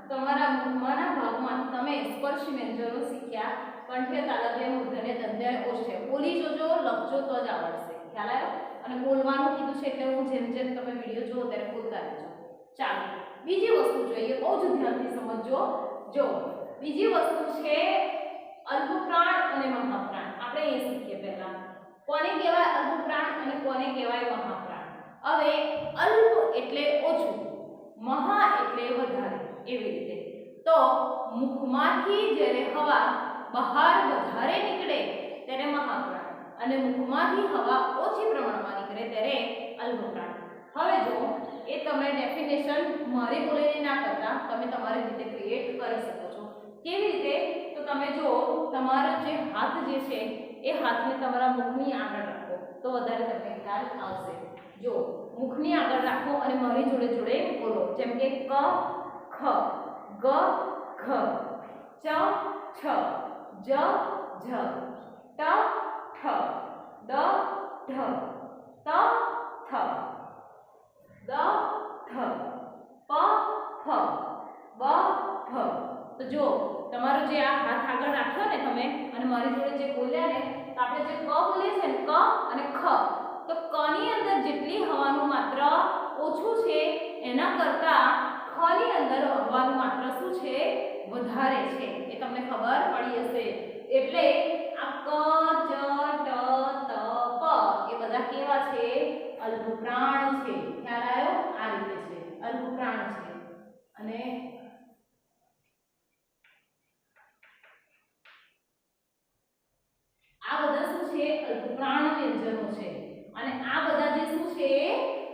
તમારા મુખમાંના ભાગમાંથી તમે સ્પર્શ વ્યંજનો શીખ્યા કંઠ્ય તાલવ્ય મૂર્ધન્ય દંત્ય ઓષ્ઠ્ય બોલી જોજો લખજો તો જ આવડશે ખ્યાલ આવ્યો અને બોલવાનું કીધું છે એટલે હું જેમ જેમ તમે વિડિયો જુઓ ત્યારે બોલતા રહેજો ચાલો બીજી વસ્તુ જોઈએ બહુ જ ધ્યાનથી સમજજો જો બીજી વસ્તુ છે અલ્પપ્રાણ અને મહાપ્રાણ આપણે એ શીખીએ પહેલા કોને કહેવાય અલ્પપ્રાણ અને કોને કહેવાય મહાપ્રાણ હવે અલ્પ એટલે ઓછું મહા એટલે વધારે એવી રીતે તો મુખમાંથી જ્યારે હવા બહાર વધારે નીકળે ત્યારે મહાપ્રાણ અને મુખમાંથી હવા ઓછી પ્રમાણમાં નીકળે ત્યારે અલ્પપ્રાણ હવે જો એ તમે ડેફિનેશન મારી બોલીને ના કરતા તમે તમારી રીતે ક્રિએટ કરી શકો છો કેવી રીતે તો તમે જો તમારો જે હાથ જે છે એ હાથને તમારા મુખની આગળ રાખો તો વધારે તમને ખ્યાલ આવશે જો મુખની આગળ રાખો અને મારી જોડે જોડે બોલો જેમ કે ક ખ ગ ઘ ચ છ જ ઝ ટ ઠ દ ઢ ત થ દ થ પ ફ બ ફ તો જો તમારો જે આ હાથ આગળ રાખ્યો ને તમે અને મારી જોડે જે બોલ્યા ને તો આપણે જે ક બોલીએ છે ને ક અને ખ તો ક ની અંદર જેટલી હવાનું માત્ર ઓછું છે એના કરતા ખ ની અંદર હવાનું માત્ર શું છે વધારે છે એ તમને ખબર પડી હશે એટલે આ ક ચ ટ ત પ એ બધા કેવા છે અલ્પપ્રાણ છે ખ્યાલ આવ્યો આ રીતે છે અલ્પપ્રાણ છે અને આ બધા શું છે અલ્પપ્રાણ વ્યંજનો છે અને આ બધા જે શું છે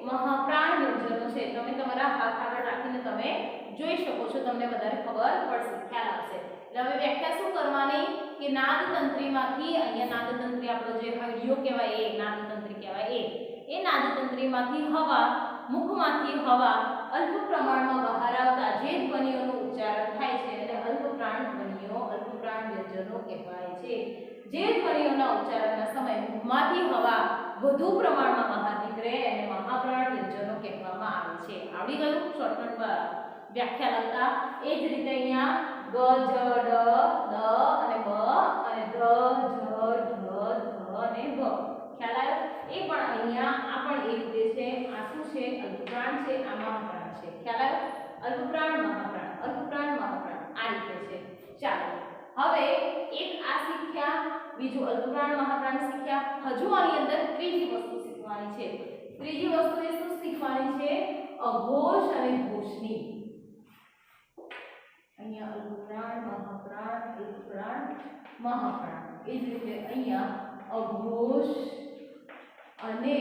મહાપ્રાણ વ્યંજનો છે તમે તમારા હાથ આગળ રાખીને તમે જોઈ શકો છો તમને વધારે ખબર પડશે ખ્યાલ આવશે એટલે હવે વ્યાખ્યા શું કરવાની કે નાદતંત્રીમાંથી અહીંયા નાદતંત્રી આપણો જે હૈડિયો કહેવાય એ નાદતંત્રી કહેવાય એ નાદતંત્રીમાંથી હવા મુખમાંથી હવા અલ્પ પ્રમાણમાં બહાર આવતા જે ધ્વનિઓનું ઉચ્ચારણ થાય છે એટલે અલ્પપ્રાણ ધ્વનિઓ અલ્પપ્રાણ વ્યંજનો કહેવાય છે જે ધ્વનિઓના ઉચ્ચારણના સમયે મુખમાંથી હવા વધુ પ્રમાણમાં બહાર નીકળે એને મહાપ્રાણ વ્યંજનો કહેવામાં આવે છે આવડી ગયું શોર્ટકટમાં વ્યાખ્યા લખતા એ જ રીતે અહીંયા ગ જ ડ દ અને બ અને ધ જ ઢ ધ અને ભ ખ્યાલ આવ્યો એ પણ અહીંયા આ પણ એ રીતે છે આ શું છે અલ્પપ્રાણ છે આ મહાપ્રાણ છે ખ્યાલ આવ્યો અલ્પપ્રાણ મહાપ્રાણ આ રીતે છે ચાલો હવે એક આ શીખ્યા બીજું અલ્પપ્રાણ મહાપ્રાણ શીખ્યા હજુ આની અંદર ત્રીજી વસ્તુ શીખવાની છે ત્રીજી વસ્તુ એ શું શીખવાની છે અઘોષ અને ઘોષની અહીંયા અલ્પપ્રાણ મહાપ્રાણ એ જ રીતે અહીંયા અઘોષ અને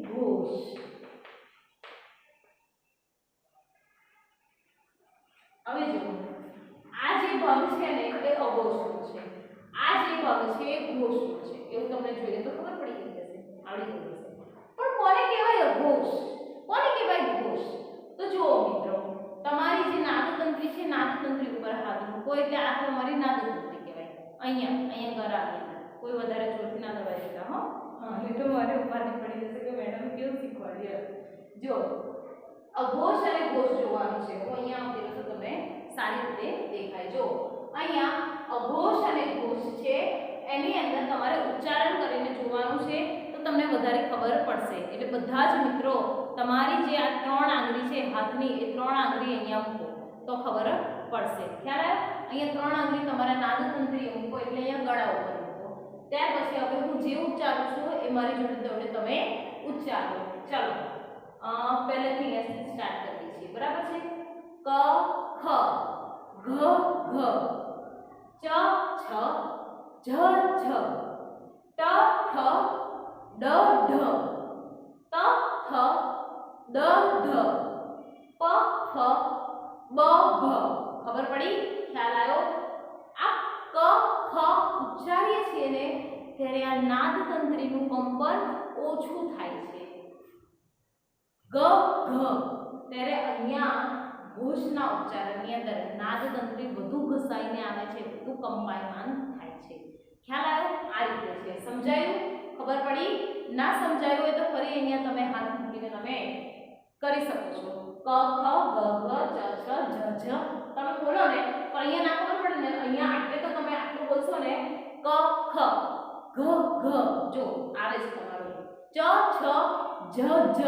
ઘોષ હવે જો આ જે ભાગ છે ને એ અઘોષનો છે આ જે ભાગ છે એ ઘોષનો છે એવું તમને જોઈએ તો ખબર પડી ગઈ હશે આવડી ગઈ હશે પણ કોને કહેવાય અઘોષ કોને કહેવાય ઘોષ તો જુઓ મિત્રો તમારી જે નાદતંત્રી છે નાદતંત્રી ઉપર હાથ મૂકો એટલે આ તમારી નાદતંત્રી કહેવાય અહીંયા ગળાની અંદર કોઈ વધારે જોરથી ના દબાઈ દેતા હો હા એ તો મારે ઉપાધિ પડી જશે કે મેડમ કેવું શીખવાડ્યું જો અઘોષ અને ઘોષ જોવાનું છે હું અહીંયા આપેલું તો તમે સારી રીતે દેખાય જો અહીંયા અઘોષ અને ઘોષ છે એની અંદર તમારે ઉચ્ચારણ કરીને જોવાનું છે તો તમને વધારે ખબર પડશે એટલે બધા જ મિત્રો તમારી જે આ ત્રણ આંગળી છે હાથની એ ત્રણ આંગળી અહીંયા મૂકો તો ખબર પડશે ખ્યાલ આવ્યો અહીંયા ત્રણ આંગળી તમારા નાદતંત્રી મૂકો એટલે અહીંયા ગળા ઉપર મૂકો ત્યાર પછી હવે હું જે ઉચ્ચારું છું એ મારી જોડે તમે ઉચ્ચારો ચાલો પહેલેથી અહીંયાથી સ્ટાર્ટ કરીએ છીએ બરાબર છે ક ખ ઘ ઘ ચ છ જ છ ટ ઠ ડ ઢ ત થ દ ધ પ ફ બ ભ. ખબર પડી? ખ્યાલ આવ્યો? આ ક ખ ઉચ્ચારીએ છીએ ને ત્યારે આ નાદ તંત્રીનું કંપન ઓછું થાય છે. ગ ઘ ત્યારે અહીંયા ઘોષના ઉચ્ચારણની અંદર નાદ તંત્રી વધુ ઘસાઈને આવે છે, વધુ કંપાયમાન થાય છે. ખ્યાલ આવ્યો? આ રીતે છે. સમજાયું? ખબર પડી? ના સમજાયું હોય તો ફરી અહીંયા તમે હાથ મૂકીને તમે કરી શકો છો. ક ખ ગ ઘ ચ છ જ ઝ તમે બોલો ને, પણ અહીંયા ના ખબર પડે ને, અહીંયા આટલે તો તમે આટલું બોલશો ને, ક ખ ઘ ઘ જો આવે છે તમારું, ચ છ જ જ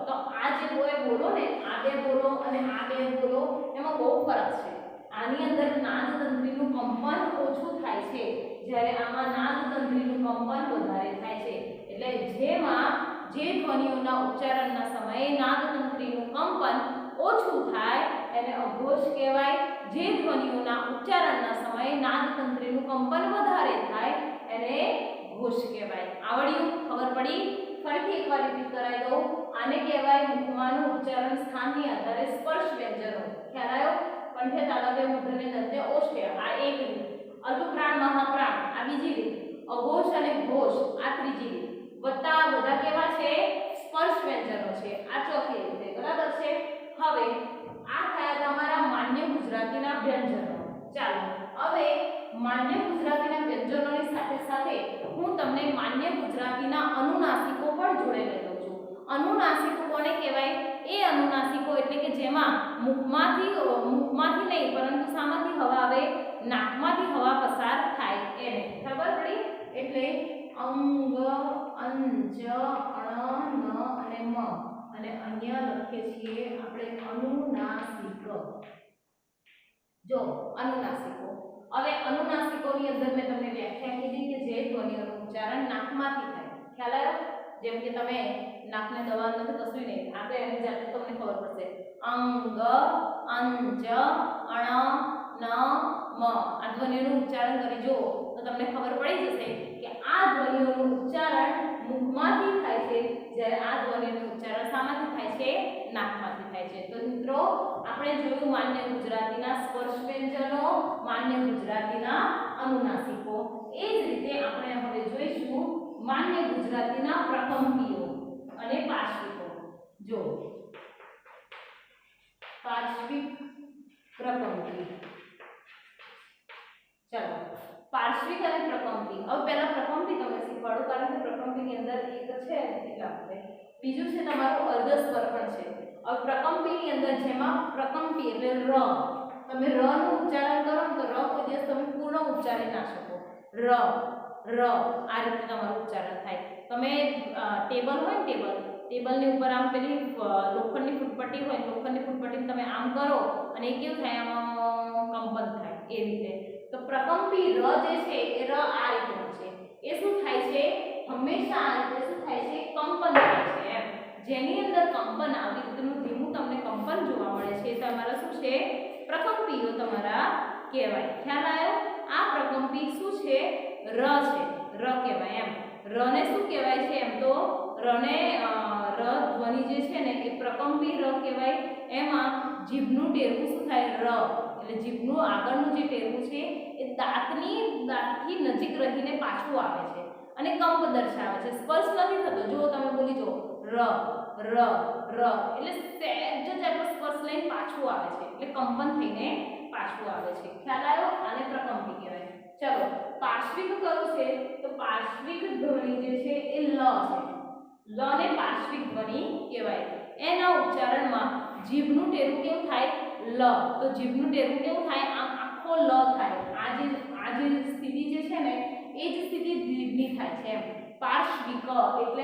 તો આ જે બોલો ને, આ બે બોલો અને આ બે બોલો, એમાં બહુ ફરક છે. આની અંદર નાદ તંત્રીનું કંપન ઓછું થાય છે, જ્યારે આમાં નાદ તંત્રીનું કંપન વધારે થાય છે. એટલે જેમાં જે ધ્વનિઓના ઉચ્ચારણના સમયે નાદ તંત્રીનું કંપન ઓછું થાય એને અઘોષ કહેવાય. જે ધ્વનિઓના ઉચ્ચારણના સમયે નાદ તંત્રીનું કંપન વધારે થાય એને ઘોષ કહેવાય. આવડ્યું? ખબર પડી? ફરીથી એકવાર રિપીટ કરાવી દઉં. આને કહેવાય મુખમાંનું ઉચ્ચારણ સ્થાનની આધારે સ્પર્શ વ્યંજનો. ખ્યાલ આવ્યો? કંઠે તાલવ્ય મૂઢને દંતે ઓષ્ઠે આ એક રીત, અલ્પપ્રાણ મહાપ્રાણ આ બીજી રીત, અઘોષ અને ઘોષ આ ત્રીજી રીત, વત્તા બધા કેવા છે? સ્પર્શ વ્યંજનો છે. આ ચોથી રીત. બરાબર છે? હવે આ થયા તમારા માન્ય ગુજરાતીના વ્યંજનો. ચાલો હવે માન્ય ગુજરાતીના વ્યંજનોની સાથે સાથે હું તમને માન્ય ગુજરાતીના અનુનાસિકો પણ જોડે લઈ લઉં છું. અનુનાસિકો કોને કહેવાય? એ અનુનાસિકો એટલે કે જેમાં મુખમાંથી નહીં પરંતુ શામાંથી હવા આવે? નાકમાંથી હવા પસાર થાય એને. ખબર પડી? એટલે અંગ, અંજ, અણ, ન અને મ અને અહીંયા લખીએ છીએ આપણે અનુનાસિક. જો અનુનાસિકો. હવે અનુનાસિકોની અંદર મેં તમને વ્યાખ્યા કીધી કે જે ધ્વનિઓનું ઉચ્ચારણ નાકમાંથી થાય. ખ્યાલ આવ્યો? જેમ કે તમે નાકને દબાણ નથી, કશું નહીં, આપણે એની જાતે તમને ખબર પડશે. અંગ, અંજ, અણ, ન, મ આ ધ્વનિઓનું ઉચ્ચારણ કરી જુઓ તો તમને ખબર પડી જશે કે આ ધ્વનિઓનું ઉચ્ચારણ મુખમાંથી થાય છે, જ્યારે આ ધ્વનિઓનું ઉચ્ચારણ શામાંથી થાય છે? નાકમાંથી થાય છે. તો મિત્રો આપણે જોયું માન્ય ગુજરાતીના સ્પર્શ વ્યંજનો, માન્ય ગુજરાતીના અનુનાસિકો. એ જ રીતે આપણે હવે જોઈશું માન્ય ગુજરાતીના પ્રકંપીઓ અને પાર્શ્વિકો. જો પાર્શ્વિક, પ્રકંપી. ચાલો પાર્શ્વિક અને પ્રકંપી. હવે પહેલા પ્રકંપી તમને શીખવાડું, કારણ કે પ્રકંપીની અંદર એક છે એટલા માટે. બીજું છે તમારું અર્ધસ્વર પણ છે. હવે પ્રકંપીની અંદર જેમાં પ્રકંપી એટલે ર, તમે ર નું ઉચ્ચારણ કરો ને તો ર કોઈ દિવસ તમે પૂર્ણ ઉચ્ચારી ના શકો. ર ર આ રીતે તમારું ઉચ્ચારણ થાય. તમે ટેબલ હોય ને, ટેબલની ઉપર આમ પેલી લોખંડની ફૂટપટ્ટી હોય, લોખંડની ફૂટપટ્ટીને તમે આમ કરો અને એ કેવું થાય? આમાં કંપન થાય. એ રીતે તો પ્રકંપી ર જે છે એ ર આ રીતનું છે. એ શું થાય છે? હંમેશા આ રીતે શું થાય છે? કંપન થાય છે. એમ જેની અંદર કંપન આવી રીતનું ધીમું તમને કંપન જોવા મળે છે તમારા શું છે? પ્રકંપીઓ તમારા કહેવાય. ખ્યાલ આવ્યો? આ પ્રકંપી શું છે? ર છે. ર કહેવાય. એમ ર ને શું કહેવાય છે? એમ તો ર ને ર ધ્વનિ જે છે ને એ પ્રકંપી ર કહેવાય. એમાં જીભનું ટેરવું શું થાય? ર એટલે જીભનું આગળનું જે ટેરવું છે એ દાંતથી નજીક રહીને પાછું આવે છે અને કંપ દર્શાવે છે. સ્પર્શ નથી થતો. જો તમે બોલી જો ર ર ર એટલે સહેજ જ આપણો સ્પર્શ લઈને પાછું આવે છે, એટલે કંપન થઈને પાછું આવે છે. ખ્યાલ આવ્યો? આને પ્રકંપી કહેવાય. ચલો પાર્શ્વિક કયું છે? તો પાર્શ્વિક ધ્વનિ જે છે એ લ છે. લ ને પાર્શ્વિક ધ્વનિ કહેવાય. એના ઉચ્ચારણમાં જીભનું ટેરવું કેવું થાય? લ. તો જીભનું ટેરવું કેવું થાય? આમ આખો લ થાય. આ જે સ્થિતિ જે છે ને એ જ સ્થિતિ જીભની થાય છે. એમ પાર્શ્વિક એટલે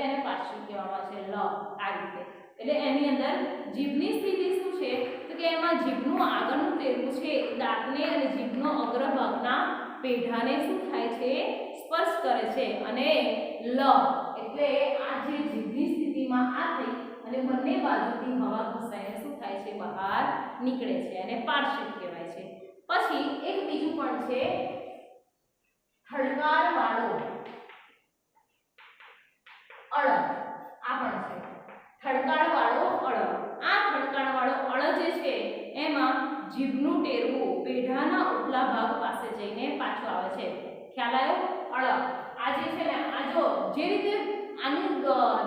એને પાર્શ્વિક કહેવામાં છે. લ આ રીતે. એટલે એની અંદર જીભની સ્થિતિ શું છે? તો કે એમાં જીભનું આગળનું ટેરવું છે દાંતને અને જીભનો અગ્રભાગના પેઢાને શું થાય છે? સ્પર્શ કરે છે. અને લ એટલે આ જે જીભની સ્થિતિમાં આ થઈ અને બંને બાજુથી હવા ઘસાઈને શું થાય છે? બહાર નીકળે છે અને પાર્શ્વિક કહેવાય છે. પછી એક બીજું પણ છે થડકાર વાળો અળ, આ પણ છે થડકાર વાળો અળ. આ થડકાર વાળો અળ જે છે એમાં જીભનું ટેરવું પેઢાના ઉપલા ભાગ પાસે જઈને પાછું આવે છે. ખ્યાલ આવ્યો? અળ આ જે છે ને, આ જો જે રીતે આનું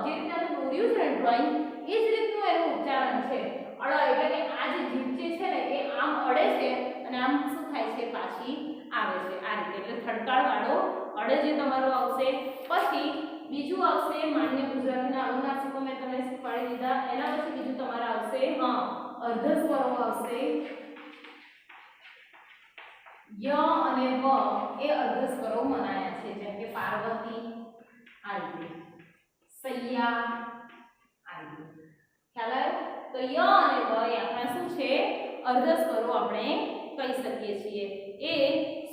જે રીતે આનું દોર્યું છે ને ડ્રોઈંગ, એ જ રીતનું એનું ઉચ્ચારણ છે અળ. એટલે કે આ જે જીભ જે છે ને એ આમ અડે છે અને આમ શું થાય છે, પાછી આવે છે આ રીતે. એટલે થડકાર વાળો અળ જે તમારો આવશે. પછી બીજું આવશે માન્ય ગુજરાતીના અનુનાસિકો મેં તમને શીખવાડી દીધા. એના પછી બીજું તમારા આવશે અર્ધસ્વરો આવશે. ય અને વ એ અર્ધસ્વરો મનાયા છે, જેમ કે પાર્વતી આ રીતે, સૈયા આ રીતે. ખ્યાલ આવ્યો? તો ય અને વ એ આપણા શું છે, અર્ધસ્વરો આપણે કહી શકીએ છીએ. એ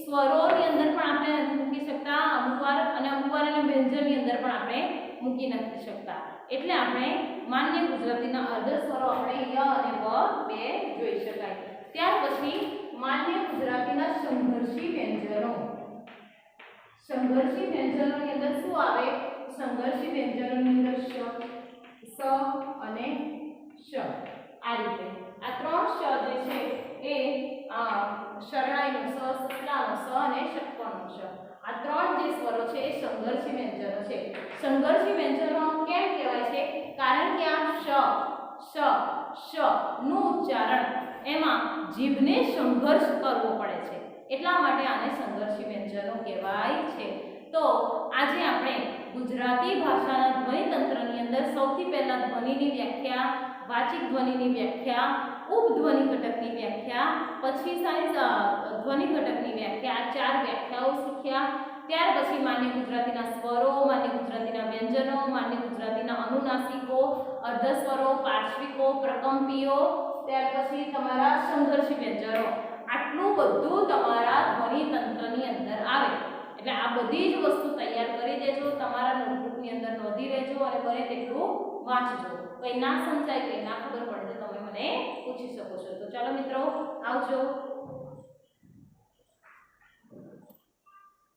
સ્વરોની અંદર પણ આપણે નથી મૂકી શકતા અમુકવાર, અને અમુકવાર એને વ્યંજનની અંદર પણ આપણે મૂકી નથી શકતા. એટલે આપણે માન્ય ગુજરાતીના અર્ધસ્વરો આપણે ય અને વ બે જોઈ શકાય. ત્યાર પછી માન્ય ગુજરાતીના સંઘર્ષી વ્યંજનો. સંઘર્ષી વ્યંજનોની અંદર શું આવે? સંઘર્ષી વ્યંજનોની અંદર શ, સ અને શ આ રીતે. આ ત્રણ શ જે છે એ શરણાઈનો સ, સસલાનો સ અને ષટ્કોણનો શ, આ ત્રણ જે સ્વરો છે એ સંઘર્ષી વ્યંજનો છે. સંઘર્ષી વ્યંજનો કેમ કહેવાય છે? કારણ કે આ શ, શ, શ નું ઉચ્ચારણ એમાં જીભને સંઘર્ષ કરવો પડે છે, એટલા માટે આને સંઘર્ષી વ્યંજનો કહેવાય છે. તો આજે આપણે ગુજરાતી ભાષાના ધ્વનિતંત્રની અંદર સૌથી પહેલા ધ્વનિની વ્યાખ્યા, વાચિક ધ્વનિની વ્યાખ્યા, ઉપધ્વનિ ઘટકની વ્યાખ્યા, પછી ધ્વનિ ઘટકની વ્યાખ્યા, આ ચાર વ્યાખ્યાઓ શીખ્યા. ત્યાર પછી માન્ય ગુજરાતીના સ્વરો, માન્ય ગુજરાતીના વ્યંજનો, માન્ય ગુજરાતીના અનુનાસિકો, અર્ધસ્વરો, પાર્શ્વિકો, પ્રકંપીઓ, ત્યાર પછી તમારા સંઘર્ષી વ્યંજનો. આટલું બધું તમારા ધ્વનિતંત્રની અંદર આવે. એટલે આ બધી જ વસ્તુ તૈયાર કરી દેજો, તમારા નોટબુકની અંદર નોંધી લેજો અને બને તેટલું વાંચજો. કંઈ ના સમજાય, કંઈ ના ખબર પડે તો તમે મને પૂછી શકો છો. તો ચાલો મિત્રો, આવજો.